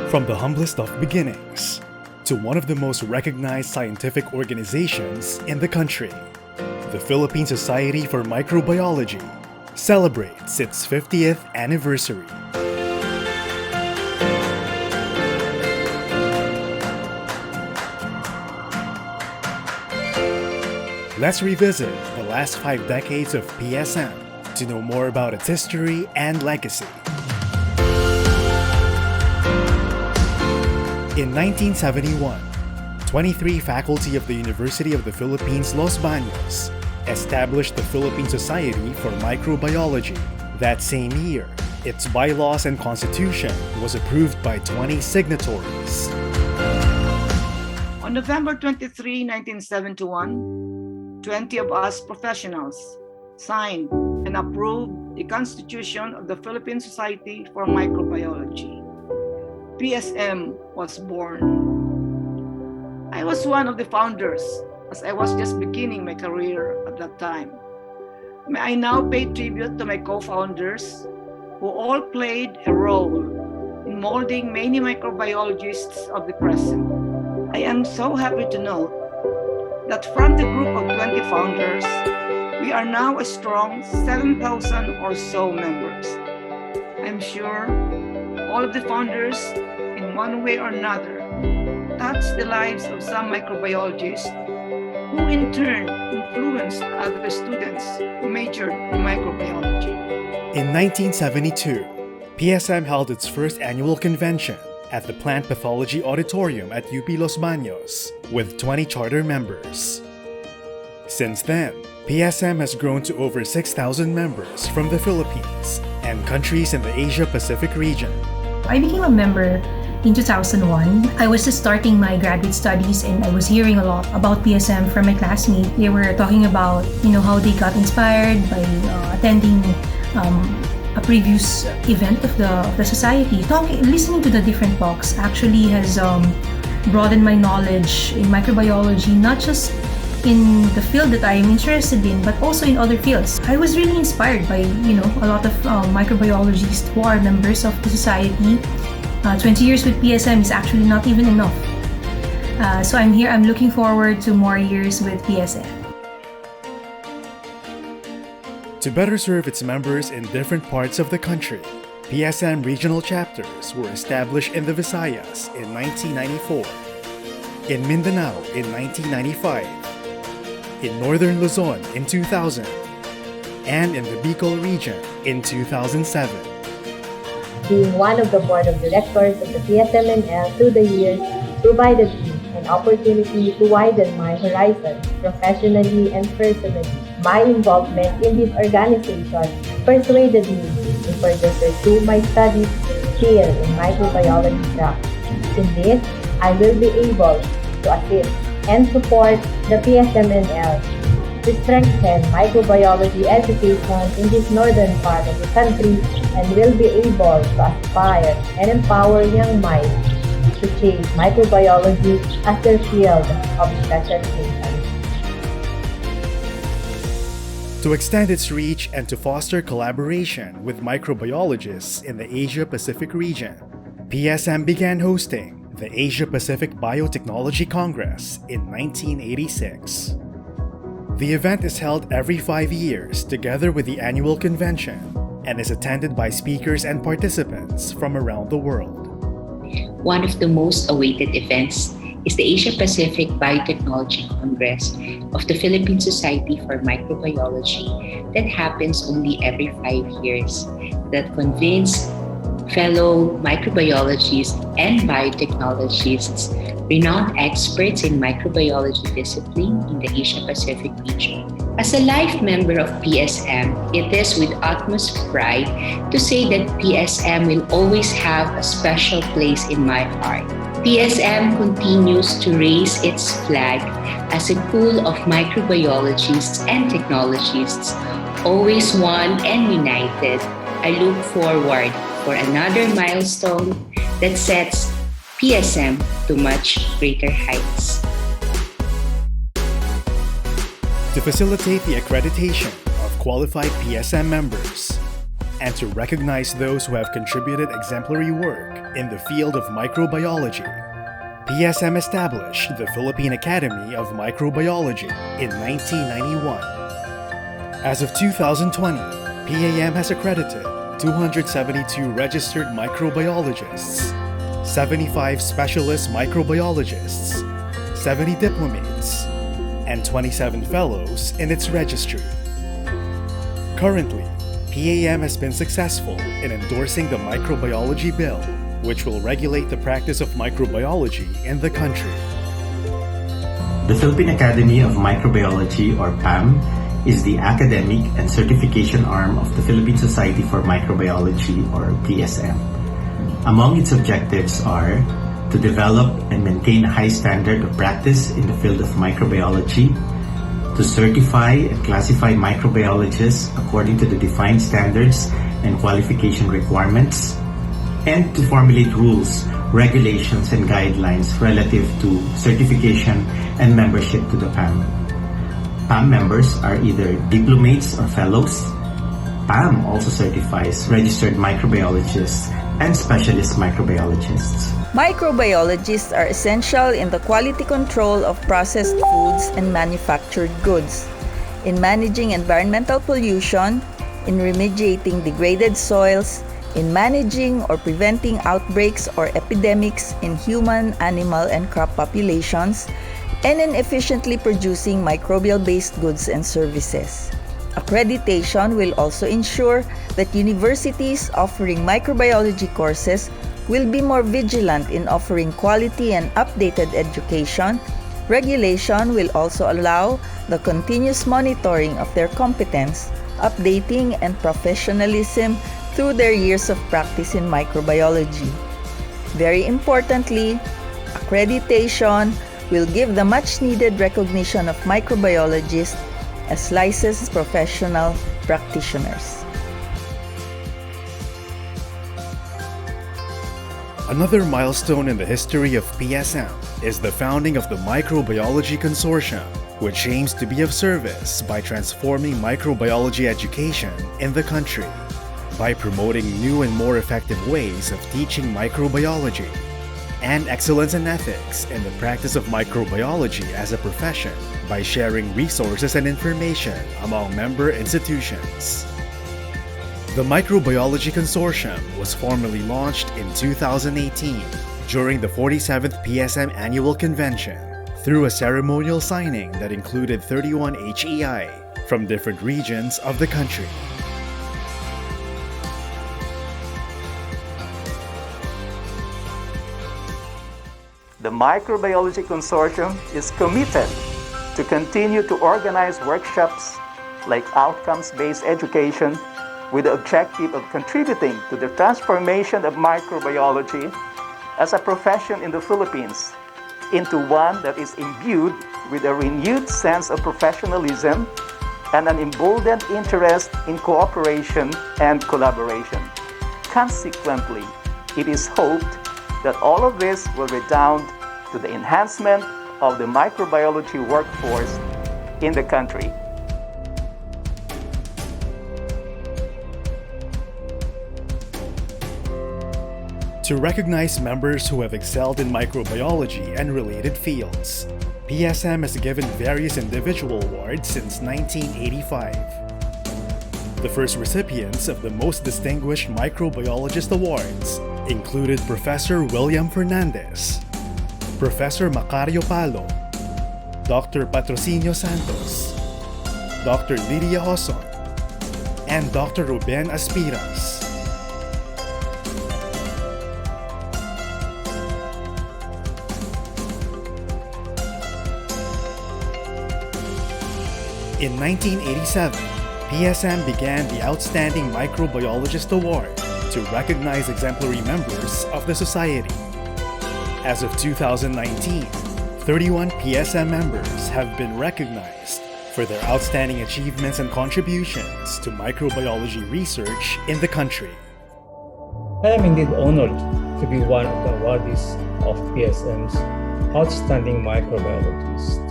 From the humblest of beginnings to one of the most recognized scientific organizations in the country, the Philippine Society for Microbiology celebrates its 50th anniversary. Let's revisit the last 5 decades of PSM to know more about its history and legacy. In 1971, 23 faculty of the University of the Philippines, Los Baños established the Philippine Society for Microbiology. That same year, its bylaws and constitution was approved by 20 signatories. On November 23, 1971, 20 of us professionals signed and approved the Constitution of the Philippine Society for Microbiology. PSM was born. I was one of the founders, as I was just beginning my career at that time. May I now pay tribute to my co-founders, who all played a role in molding many microbiologists of the present. I am so happy to note that from the group of 20 founders, we are now a strong 7,000 or so members. I'm sure all of the founders, in one way or another, touched the lives of some microbiologists, who in turn influenced other students who majored in microbiology. In 1972, PSM held its first annual convention at the Plant Pathology Auditorium at UP Los Baños with 20 charter members. Since then, PSM has grown to over 6,000 members from the Philippines and countries in the Asia-Pacific region. I became a member in 2001. I was just starting my graduate studies and I was hearing a lot about PSM from my classmates. They were talking about, how they got inspired by attending a previous event of the society. Listening to the different talks actually has broadened my knowledge in microbiology, not just in the field that I am interested in, but also in other fields. I was really inspired by, a lot of microbiologists who are members of the society. 20 years with PSM is actually not even enough. So I'm looking forward to more years with PSM. To better serve its members in different parts of the country, PSM regional chapters were established in the Visayas in 1994, in Mindanao in 1995, in Northern Luzon in 2000, and in the Bicol region in 2007. Being one of the board of directors of the PSMNL through the years provided me an opportunity to widen my horizons professionally and personally. My involvement in this organization persuaded me to further pursue my studies here in microbiology track. In this, I will be able to assist and support the PSMNL to strengthen microbiology education in this northern part of the country and will be able to aspire and empower young minds to change microbiology as their field of specialization. To extend its reach and to foster collaboration with microbiologists in the Asia-Pacific region, PSM began hosting the Asia-Pacific Biotechnology Congress in 1986. The event is held every 5 years together with the annual convention and is attended by speakers and participants from around the world. One of the most awaited events is the Asia-Pacific Biotechnology Congress of the Philippine Society for Microbiology that happens only every 5 years, that convenes fellow microbiologists and biotechnologists, renowned experts in microbiology discipline in the Asia-Pacific region. As a life member of PSM, it is with utmost pride to say that PSM will always have a special place in my heart. PSM continues to raise its flag as a pool of microbiologists and technologists, always one and united. I look forward for another milestone that sets PSM to much greater heights. To facilitate the accreditation of qualified PSM members, and to recognize those who have contributed exemplary work in the field of microbiology. PSM established the Philippine Academy of Microbiology in 1991. As of 2020, PAM has accredited 272 registered microbiologists, 75 specialist microbiologists, 70 diplomates, and 27 fellows in its registry. Currently, PAM has been successful in endorsing the Microbiology Bill, which will regulate the practice of microbiology in the country. The Philippine Academy of Microbiology, or PAM, is the academic and certification arm of the Philippine Society for Microbiology, or PSM. Among its objectives are to develop and maintain a high standard of practice in the field of microbiology, to certify and classify microbiologists according to the defined standards and qualification requirements, and to formulate rules, regulations, and guidelines relative to certification and membership to the PAM. PAM members are either diplomates or fellows. PAM also certifies registered microbiologists and specialist microbiologists. Microbiologists are essential in the quality control of processed foods and manufactured goods, in managing environmental pollution, in remediating degraded soils, in managing or preventing outbreaks or epidemics in human, animal, and crop populations, and in efficiently producing microbial-based goods and services. Accreditation will also ensure that universities offering microbiology courses will be more vigilant in offering quality and updated education. Regulation will also allow the continuous monitoring of their competence, updating, and professionalism through their years of practice in microbiology. Very importantly, accreditation will give the much-needed recognition of microbiologists as licensed professional practitioners. Another milestone in the history of PSM is the founding of the Microbiology Consortium, which aims to be of service by transforming microbiology education in the country, by promoting new and more effective ways of teaching microbiology, and excellence in ethics in the practice of microbiology as a profession, by sharing resources and information among member institutions. The Microbiology Consortium was formally launched in 2018 during the 47th PSM Annual Convention through a ceremonial signing that included 31 HEI from different regions of the country. The Microbiology Consortium is committed to continue to organize workshops like outcomes-based education with the objective of contributing to the transformation of microbiology as a profession in the Philippines into one that is imbued with a renewed sense of professionalism and an emboldened interest in cooperation and collaboration. Consequently, it is hoped that all of this will redound to the enhancement of the microbiology workforce in the country. To recognize members who have excelled in microbiology and related fields, PSM has given various individual awards since 1985. The first recipients of the Most Distinguished Microbiologist Awards included Professor William Fernandez, Professor Macario Palo, Dr. Patrocinio Santos, Dr. Lydia Hoson, and Dr. Ruben Aspiras. In 1987, PSM began the Outstanding Microbiologist Award to recognize exemplary members of the society. As of 2019, 31 PSM members have been recognized for their outstanding achievements and contributions to microbiology research in the country. I am indeed honored to be one of the awardees of PSM's Outstanding Microbiologist.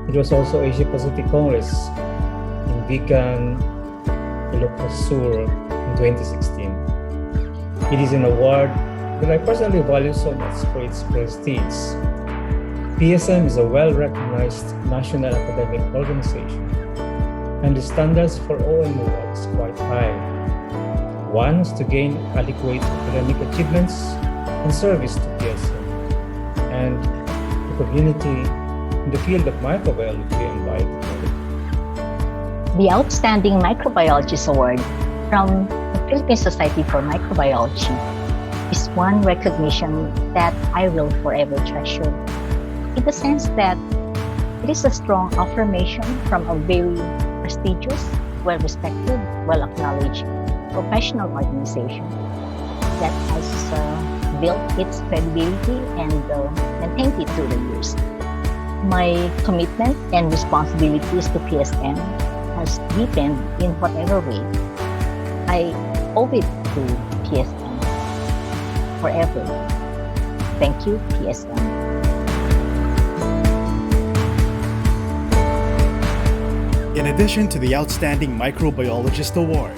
It was also Asia Pacific Congress in Vigan, Le Sur in 2016. It is an award that I personally value so much for its prestige. PSM is a well-recognized national academic organization, and the standards for OM awards quite high. One is to gain adequate academic achievements and service to PSM, and the community in the field of microbiology and biotechnology. The Outstanding Microbiologist Award from the Philippine Society for Microbiology is one recognition that I will forever treasure, in the sense that it is a strong affirmation from a very prestigious, well-respected, well-acknowledged professional organization that has built its credibility and maintained it through the years. My commitment and responsibilities to PSM has deepened in whatever way. I owe it to PSM forever. Thank you, PSM. In addition to the Outstanding Microbiologist Award,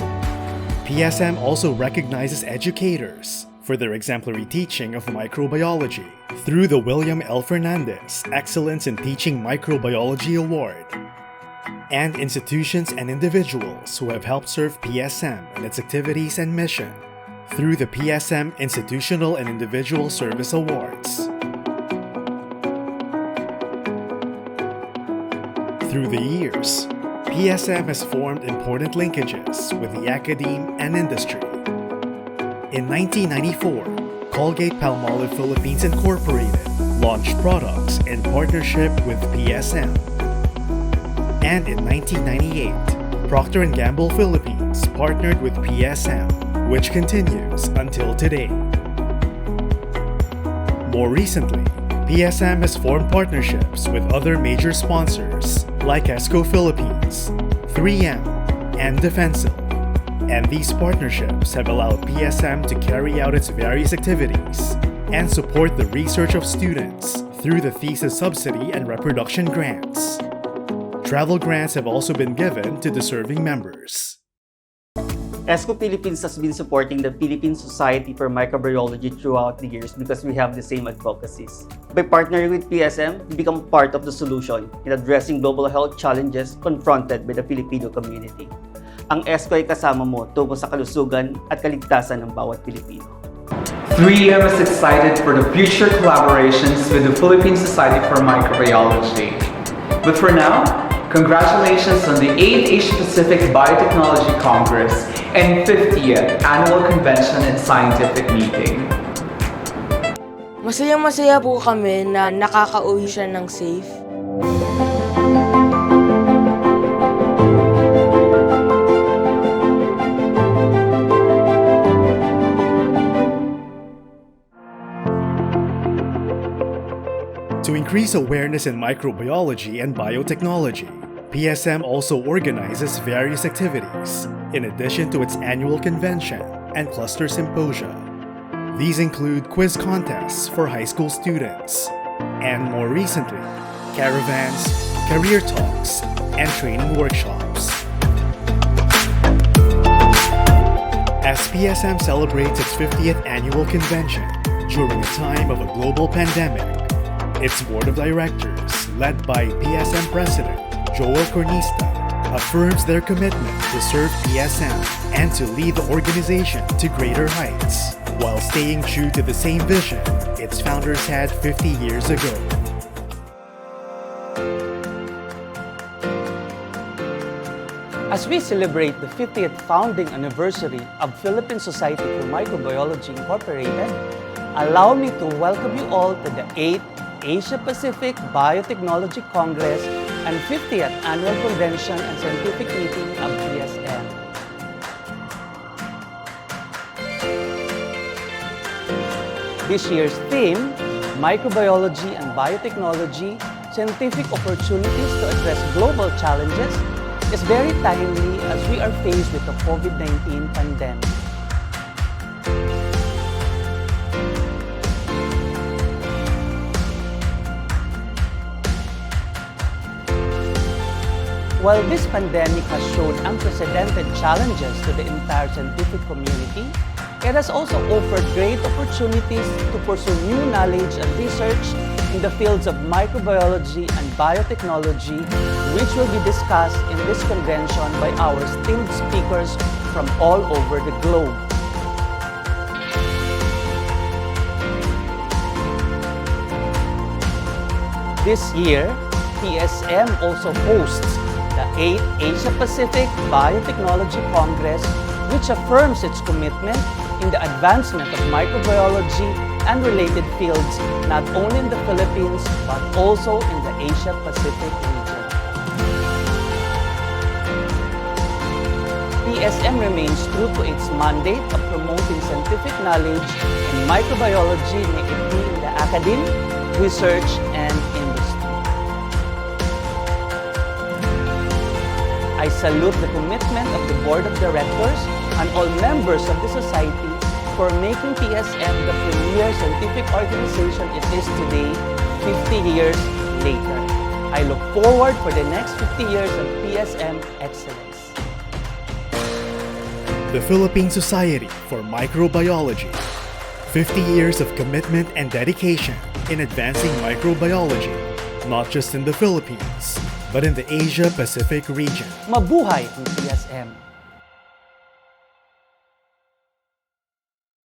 PSM also recognizes educators for their exemplary teaching of microbiology through the William L. Fernandez Excellence in Teaching Microbiology Award, and institutions and individuals who have helped serve PSM in its activities and mission through the PSM Institutional and Individual Service Awards. Through the years, PSM has formed important linkages with the academe and industry. In 1994, Colgate-Palmolive Philippines Incorporated launched products in partnership with PSM. And in 1998, Procter & Gamble Philippines partnered with PSM, which continues until today. More recently, PSM has formed partnerships with other major sponsors like ESCO Philippines, 3M, and Defensil. And these partnerships have allowed PSM to carry out its various activities and support the research of students through the thesis subsidy and reproduction grants. Travel grants have also been given to deserving members. ESCO Philippines has been supporting the Philippine Society for Microbiology throughout the years because we have the same advocacies. By partnering with PSM, we become part of the solution in addressing global health challenges confronted by the Filipino community. Ang ESCO ay kasama mo tungo sa kalusugan at kaligtasan ng bawat Pilipino. 3M is excited for the future collaborations with the Philippine Society for Microbiology. But for now, congratulations on the 8th Asia-Pacific Biotechnology Congress and 50th Annual Convention and Scientific Meeting. Masayang-masaya po kami na nakakauwi siya ng safe. To increase awareness in microbiology and biotechnology, PSM also organizes various activities, in addition to its annual convention and cluster symposia. These include quiz contests for high school students, and more recently, caravans, career talks, and training workshops. As PSM celebrates its 50th annual convention during a time of a global pandemic, its board of directors, led by PSM President Joel Cornista, affirms their commitment to serve PSM and to lead the organization to greater heights, while staying true to the same vision its founders had 50 years ago. As we celebrate the 50th founding anniversary of Philippine Society for Microbiology Incorporated, allow me to welcome you all to the 8th Asia-Pacific Biotechnology Congress and 50th Annual Convention and Scientific Meeting of PSM. This year's theme, Microbiology and Biotechnology, Scientific Opportunities to Address Global Challenges, is very timely as we are faced with the COVID-19 pandemic. While this pandemic has shown unprecedented challenges to the entire scientific community, it has also offered great opportunities to pursue new knowledge and research in the fields of microbiology and biotechnology, which will be discussed in this convention by our esteemed speakers from all over the globe. This year, PSM also hosts the 8th Asia-Pacific Biotechnology Congress, which affirms its commitment in the advancement of microbiology and related fields, not only in the Philippines, but also in the Asia-Pacific region. PSM remains true to its mandate of promoting scientific knowledge in microbiology, may it be in the academe, research, and industry. I salute the commitment of the Board of Directors and all members of the Society for making PSM the premier scientific organization it is today, 50 years later. I look forward for the next 50 years of PSM excellence. The Philippine Society for Microbiology. 50 years of commitment and dedication in advancing microbiology, not just in the Philippines, but in the Asia-Pacific region. Mabuhay ang PSM!